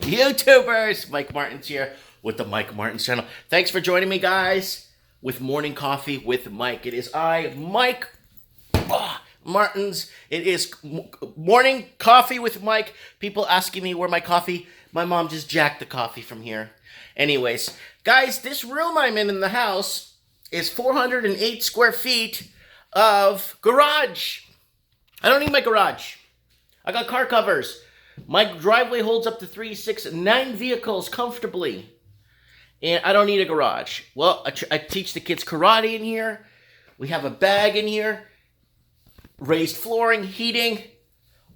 YouTubers. Mike Martins here with the Mike Martins channel. Thanks for joining me, guys, with Morning Coffee with Mike. It is I, Mike Martins. It is Morning Coffee with Mike. People asking me where my coffee. My mom just jacked the coffee from here. Anyways, guys, this room I'm in the house is 408 square feet of garage. I don't need my garage. I got car covers. My driveway holds up to 3, 6, 9 vehicles comfortably. And I don't need a garage. Well, I teach the kids karate in here. We have a bag in here. Raised flooring, heating,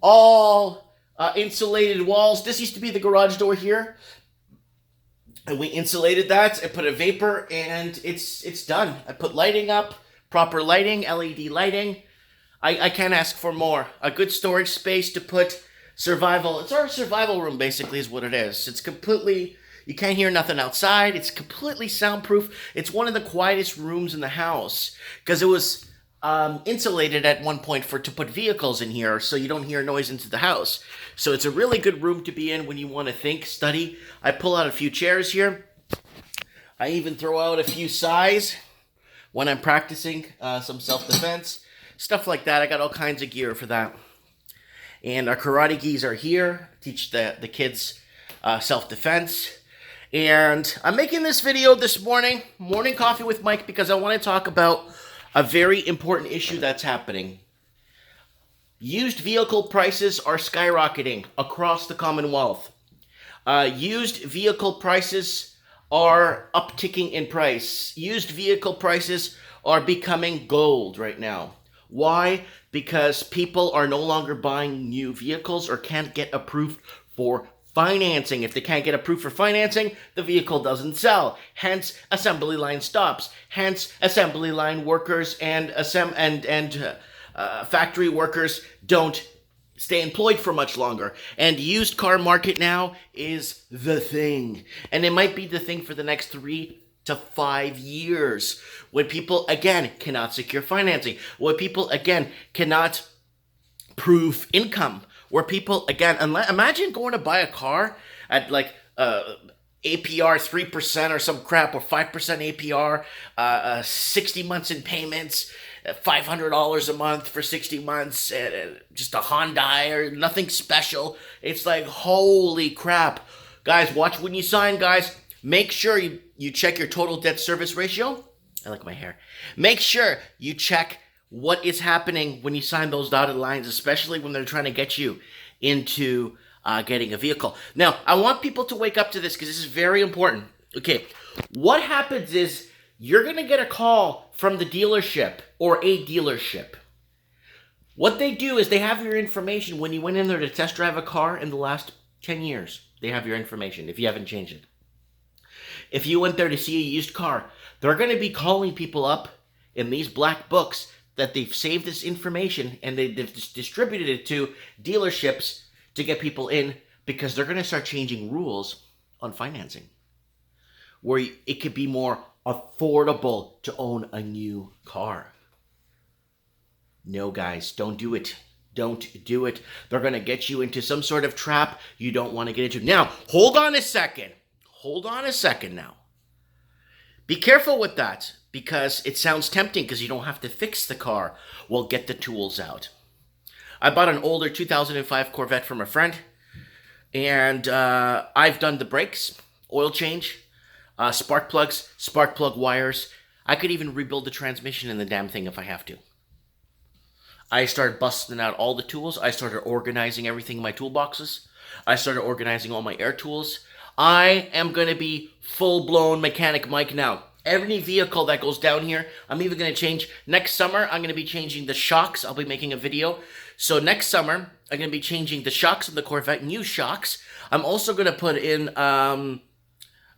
all insulated walls. This used to be the garage door here. And we insulated that. I put a vapor and it's done. I put lighting up, proper lighting, LED lighting. I can't ask for more. A good storage space to put survival. It's our survival room, basically, is what it is. It's completely, you can't hear nothing outside. It's completely soundproof. It's one of the quietest rooms in the house because it was insulated at one point to put vehicles in here so you don't hear noise into the house. So it's a really good room to be in when you want to think, study. I pull out a few chairs here. I even throw out a few sighs when I'm practicing some self-defense. Stuff like that. I got all kinds of gear for that. And our karate gis are here. Teach the kids self-defense. And I'm making this video this morning, Morning Coffee with Mike, because I want to talk about a very important issue that's happening. Used vehicle prices are skyrocketing across the Commonwealth. Used vehicle prices are upticking in price. Used vehicle prices are becoming gold right now. Why? Because people are no longer buying new vehicles or can't get approved for financing. If they can't get approved for financing, the vehicle doesn't sell. Hence, assembly line stops. Hence, assembly line workers and factory workers don't stay employed for much longer. And used car market now is the thing. And it might be the thing for the next 3 to 5 years, when people again cannot secure financing, when people again cannot prove income, where people again, imagine going to buy a car at like APR 3% or some crap, or 5% APR, 60 months in payments, $500 a month for 60 months, just a Hyundai or nothing special. It's like, holy crap. Guys, watch when you sign, guys. Make sure you check your total debt service ratio. I like my hair. Make sure you check what is happening when you sign those dotted lines, especially when they're trying to get you into getting a vehicle. Now, I want people to wake up to this because this is very important. Okay, what happens is you're going to get a call from the dealership or a dealership. What they do is they have your information when you went in there to test drive a car in the last 10 years. They have your information if you haven't changed it. If you went there to see a used car, they're going to be calling people up in these black books that they've saved this information and they've distributed it to dealerships to get people in, because they're going to start changing rules on financing where it could be more affordable to own a new car. No, guys, don't do it. Don't do it. They're going to get you into some sort of trap you don't want to get into. Now, hold on a second. Hold on a second now. Be careful with that, because it sounds tempting because you don't have to fix the car. Well, get the tools out. I bought an older 2005 Corvette from a friend, and I've done the brakes, oil change, spark plugs, spark plug wires. I could even rebuild the transmission in the damn thing if I have to. I started busting out all the tools. I started organizing everything in my toolboxes. I started organizing all my air tools. I am going to be full-blown mechanic Mike now. Every vehicle that goes down here, I'm even going to change. Next summer, I'm going to be changing the shocks. I'll be making a video. So next summer, I'm going to be changing the shocks of the Corvette, new shocks. I'm also going to put in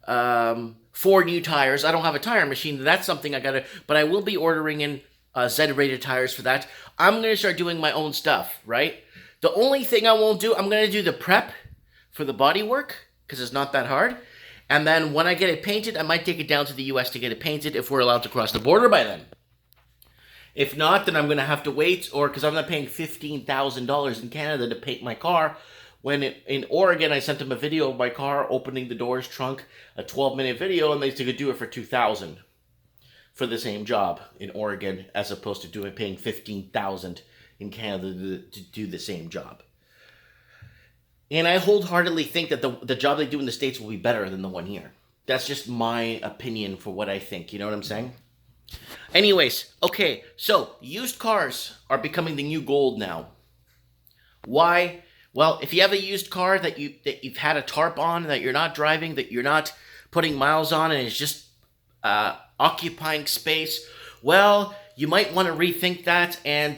4 new tires. I don't have a tire machine. That's something I got to, but I will be ordering in Z-rated tires for that. I'm going to start doing my own stuff, right? The only thing I won't do, I'm going to do the prep for the body work, because it's not that hard. And then when I get it painted, I might take it down to the US to get it painted if we're allowed to cross the border by then. If not, then I'm going to have to wait, or because I'm not paying $15,000 in Canada to paint my car in Oregon, I sent them a video of my car opening the doors, trunk, a 12-minute video, and they could do it for $2,000 for the same job in Oregon, as opposed to paying $15,000 in Canada to do the same job. And I wholeheartedly think that the job they do in the States will be better than the one here. That's just my opinion for what I think. You know what I'm saying? Anyways, okay, so used cars are becoming the new gold now. Why? Well, if you have a used car that you've had a tarp on, that you're not driving, that you're not putting miles on, and it's just occupying space, well, you might want to rethink that and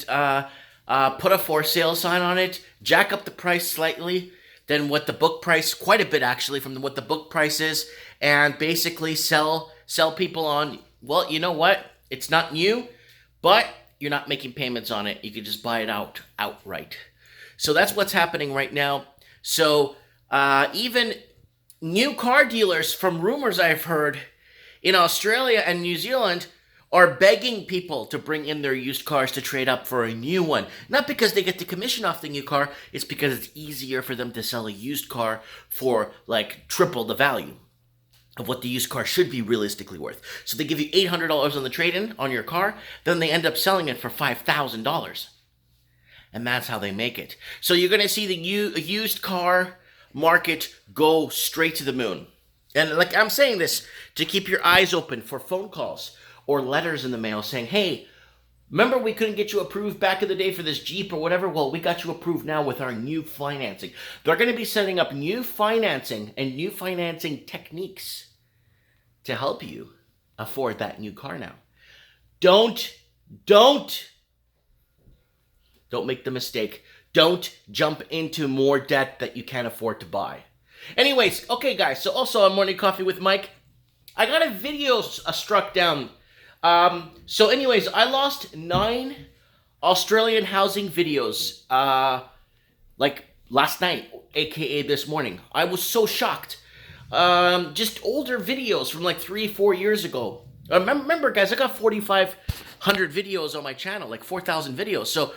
put a for sale sign on it, jack up the price slightly than what the book price, quite a bit actually, from what the book price is, and basically sell people on, well, you know what? It's not new, but you're not making payments on it. You can just buy it outright. So that's what's happening right now. So even new car dealers, from rumors I've heard, in Australia and New Zealand are begging people to bring in their used cars to trade up for a new one. Not because they get the commission off the new car, it's because it's easier for them to sell a used car for like triple the value of what the used car should be realistically worth. So they give you $800 on the trade-in on your car, then they end up selling it for $5,000. And that's how they make it. So you're going to see the used car market go straight to the moon. And like I'm saying this to keep your eyes open for phone calls or letters in the mail saying, hey, remember we couldn't get you approved back in the day for this Jeep or whatever? Well, we got you approved now with our new financing. They're going to be setting up new financing and new financing techniques to help you afford that new car now. Don't make the mistake. Don't jump into more debt that you can't afford to buy. Anyways, okay guys, so also on Morning Coffee with Mike, I got a video struck down. So anyways, I lost 9 Australian housing videos, like last night, aka this morning. I was so shocked. Just older videos from like 3-4 years ago. Remember guys, I got 4,500 videos on my channel, like 4,000 videos. So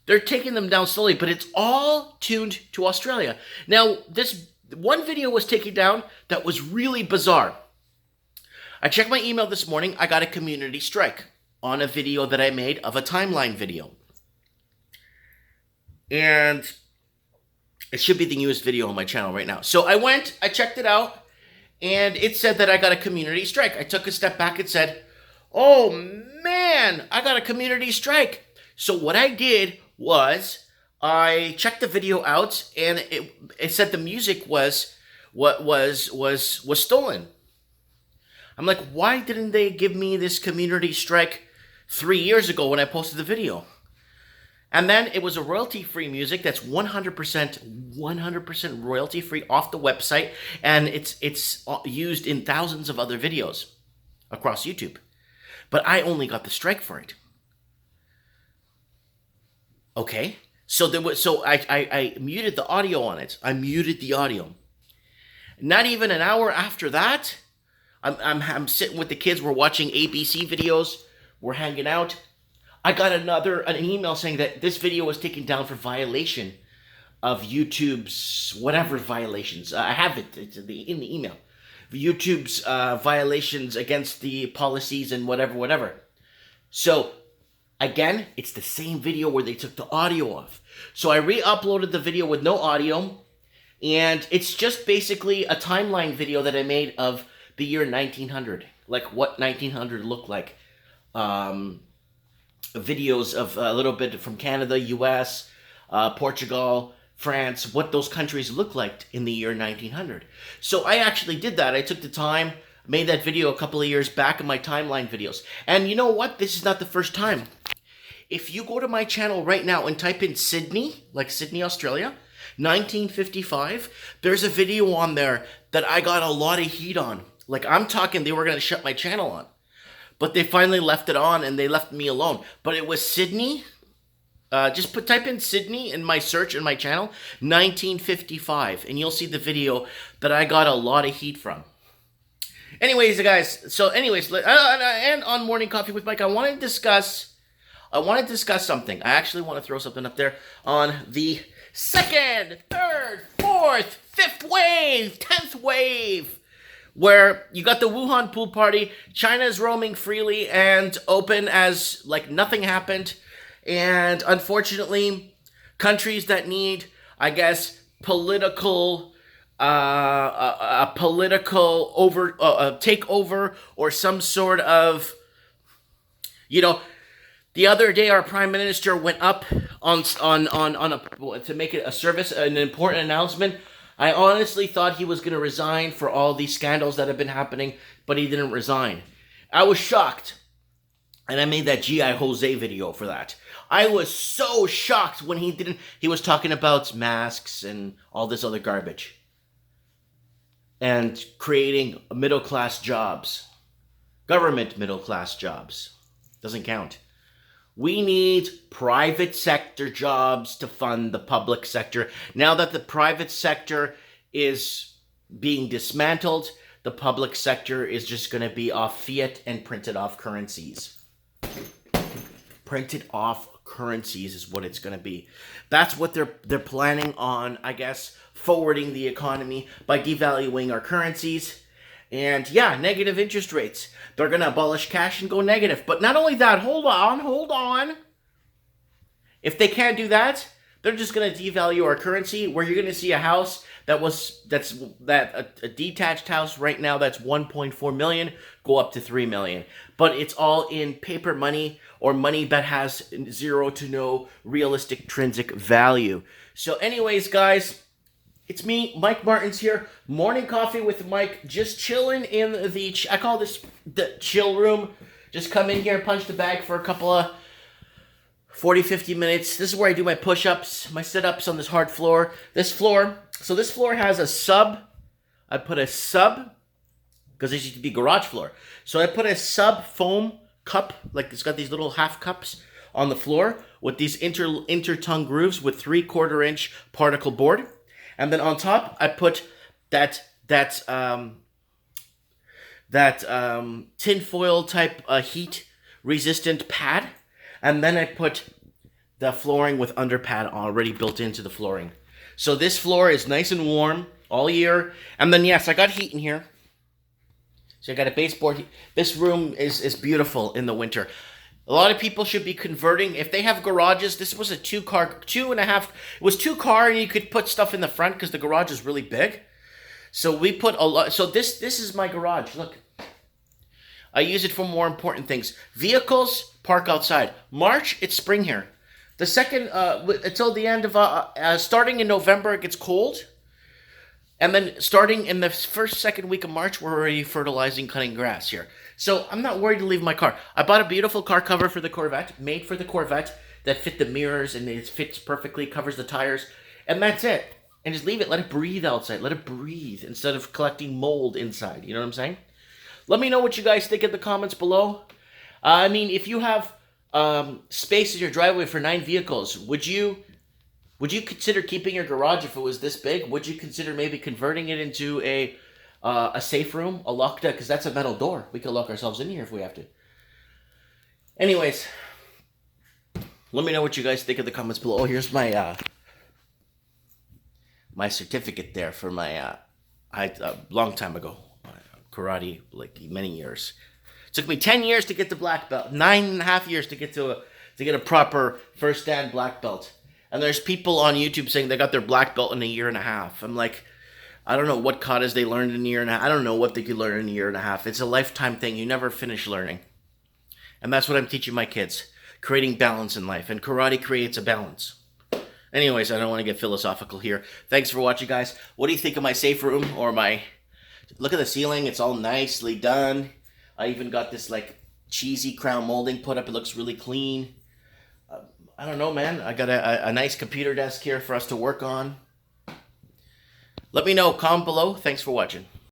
they're taking them down slowly, but it's all tuned to Australia. Now, this one video was taken down that was really bizarre. I checked my email this morning. I got a community strike on a video that I made of a timeline video. And it should be the newest video on my channel right now. So I checked it out, and it said that I got a community strike. I took a step back and said, oh man, I got a community strike. So what I did was I checked the video out, and it said the music was stolen. I'm like, why didn't they give me this community strike 3 years ago when I posted the video? And then it was a royalty-free music that's 100% royalty-free off the website, and it's used in thousands of other videos across YouTube. But I only got the strike for it. Okay, so I muted the audio on it. I muted the audio. Not even an hour after that, I'm sitting with the kids. We're watching ABC videos. We're hanging out. I got an email saying that this video was taken down for violation of YouTube's whatever violations. I have it. It's in the email. YouTube's violations against the policies and whatever. So again, it's the same video where they took the audio off. So I re-uploaded the video with no audio, and it's just basically a timeline video that I made of the year 1900, like what 1900 looked like. Videos of a little bit from Canada, US, Portugal, France, what those countries looked like in the year 1900. So I actually did that. I took the time, made that video a couple of years back in my timeline videos. And you know what? This is not the first time. If you go to my channel right now and type in Sydney, like Sydney, Australia, 1955, there's a video on there that I got a lot of heat on. Like, I'm talking, they were going to shut my channel on. But they finally left it on, and they left me alone. But it was Sydney. Type in Sydney in my search in my channel, 1955, and you'll see the video that I got a lot of heat from. Anyways, guys. And on Morning Coffee with Mike, I want to discuss something. I actually want to throw something up there on the second, third, fourth, fifth wave, 10th wave, where you got the Wuhan pool party, China's roaming freely and open as like nothing happened. And unfortunately, countries that need, I guess, political a political takeover or some sort of, you know, the other day our prime minister went up to make it a service, an important announcement. I honestly thought he was going to resign for all these scandals that have been happening, but he didn't resign. I was shocked. And I made that G.I. Jose video for that. I was so shocked when he didn't. He was talking about masks and all this other garbage. And creating middle-class jobs. Government middle-class jobs. Doesn't count. We need private sector jobs to fund the public sector. Now that the private sector is being dismantled, the public sector is just going to be off fiat and printed off currencies. Printed off currencies is what it's going to be. That's what they're planning on, I guess, forwarding the economy by devaluing our currencies. And yeah, negative interest rates. They're going to abolish cash and go negative. But not only that, hold on. If they can't do that, they're just going to devalue our currency, where you're going to see a house a detached house right now that's 1.4 million go up to 3 million. But it's all in paper money or money that has zero to no realistic intrinsic value. So anyways, guys, it's me, Mike Martins here. Morning coffee with Mike. Just chilling in I call this the chill room. Just come in here and punch the bag for a couple of 40, 50 minutes. This is where I do my push-ups, my sit-ups on this hard floor. This floor has a sub. I put a sub, because this used to be garage floor. So I put a sub foam cup, like it's got these little half cups on the floor with these intertongue grooves with 3/4 inch particle board. And then on top, I put that tinfoil type heat resistant pad. And then I put the flooring with underpad already built into the flooring. So this floor is nice and warm all year. And then, yes, I got heat in here. So I got a baseboard. This room is beautiful in the winter. A lot of people should be converting. If they have garages, this was a 2.5. It was 2-car, and you could put stuff in the front because the garage is really big. So we put a lot. So this is my garage. Look. I use it for more important things. Vehicles, park outside. March, it's spring here. The second, until the end of, starting in November, it gets cold. And then starting in the second week of March, we're already fertilizing, cutting grass here. So I'm not worried to leave my car. I bought a beautiful car cover for the Corvette, made for the Corvette, that fit the mirrors and it fits perfectly, covers the tires. And that's it. And just leave it, let it breathe outside. Let it breathe instead of collecting mold inside. You know what I'm saying? Let me know what you guys think in the comments below. I mean, if you have space in your driveway for 9 vehicles, would you consider keeping your garage if it was this big? Would you consider maybe converting it into a safe room, a locked, because that's a metal door. We could lock ourselves in here if we have to. Anyways, let me know what you guys think in the comments below. Oh, here's my my certificate there for my long time ago. Karate, like many years. It took me 10 years to get the black belt, 9.5 years to get a proper first dan black belt. And there's people on YouTube saying they got their black belt in a year and a half. I'm like, I don't know what katas they learned in a year and a half. I don't know what they could learn in a year and a half. It's a lifetime thing. You never finish learning. And that's what I'm teaching my kids. Creating balance in life. And karate creates a balance. Anyways, I don't want to get philosophical here. Thanks for watching, guys. What do you think of my safe room or my... Look at the ceiling. It's all nicely done. I even got this like cheesy crown molding put up. It looks really clean. I don't know, man. I got a nice computer desk here for us to work on. Let me know. Comment below. Thanks for watching.